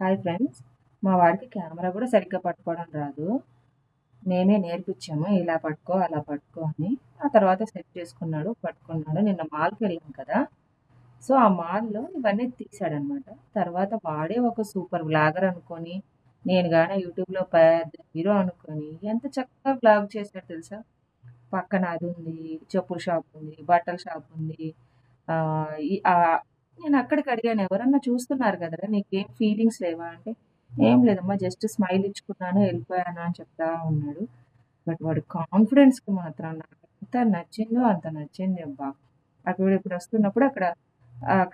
Hi friends, మా వాడికి camera కూడా సరిగ్గా పట్టుకోవడం రాదు. మేమే నేర్పించాము, ఇలా పట్టుకో అలా పట్టుకో అని. ఆ తర్వాత సెట్ చేసుకున్నాడు, పట్టుకున్నాడు. నిన్న మాల్కి వెళ్ళాం కదా, సో ఆ మాల్లో ఇవన్నీ తీసాడనమాట. తర్వాత వాడే ఒక సూపర్ వ్లాగర్ అనుకొని, నేను కానీ యూట్యూబ్లో పెద్ద హీరో అనుకొని ఎంత చక్కగా వ్లాగ్ చేశాడు తెలుసా. పక్కన అది ఉంది, చెప్పుల షాప్ ఉంది, బట్టల షాప్ ఉంది. ఆ, నేను అక్కడికి అడిగాను, ఎవరన్నా చూస్తున్నారు కదరా, నీకేం ఫీలింగ్స్ లేవా అంటే, ఏం లేదమ్మా, జస్ట్ స్మైల్ ఇచ్చుకున్నాను వెళ్ళిపోయాను అని చెప్తా ఉన్నాడు. బట్ వాడి కాన్ఫిడెన్స్కి మాత్రం నాకు ఎంత నచ్చిందో అంత నచ్చింది అబ్బా. అక్కడ ఇప్పుడు వస్తున్నప్పుడు అక్కడ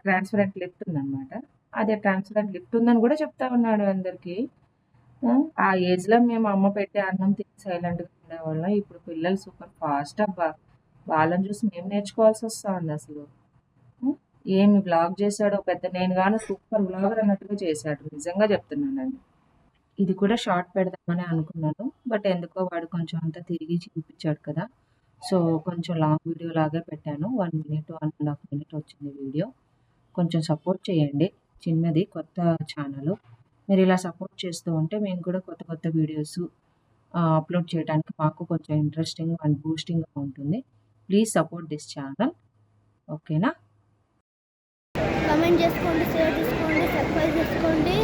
ట్రాన్స్పరెంట్ లిఫ్ట్ ఉందన్నమాట. అదే ట్రాన్స్పరెంట్ లిఫ్ట్ ఉందని కూడా చెప్తా ఉన్నాడు అందరికీ. ఆ ఏజ్లో మేము అమ్మ పెట్టే అన్నం తిని సైలెంట్గా ఉండేవాళ్ళం. ఇప్పుడు పిల్లలు సూపర్ ఫాస్ట్ అబ్బా. వాళ్ళని చూసి మేము నేర్చుకోవాల్సి వస్తుంది అసలు. ఉం? ఏమి వ్లాగ్ చేశాడో పెద్ద, నేను కానీ సూపర్ వ్లాగర్ అన్నట్టుగా చేశాడు, నిజంగా చెప్తున్నానండి. ఇది కూడా షార్ట్ పెడదామని అనుకున్నాను, బట్ ఎందుకో వాడు కొంచెం అంతా తిరిగి చూపించాడు కదా, సో కొంచెం లాంగ్ వీడియో లాగే పెట్టాను. 1 మినిట్ 1.5 మినిట్ వచ్చింది వీడియో. కొంచెం సపోర్ట్ చేయండి, చిన్నది కొత్త ఛానల్. మీరు ఇలా సపోర్ట్ చేస్తూ ఉంటే మేము కూడా కొత్త కొత్త వీడియోస్ అప్లోడ్ చేయడానికి మాకు కొంచెం ఇంట్రెస్టింగ్ అండ్ బూస్టింగ్గా ఉంటుంది. ప్లీజ్ సపోర్ట్ దిస్ ఛానల్, ఓకేనా. కామెంట్ చేసుకోండి, షేర్ చేసుకోండి, సబ్స్క్రైబ్ చేసుకోండి.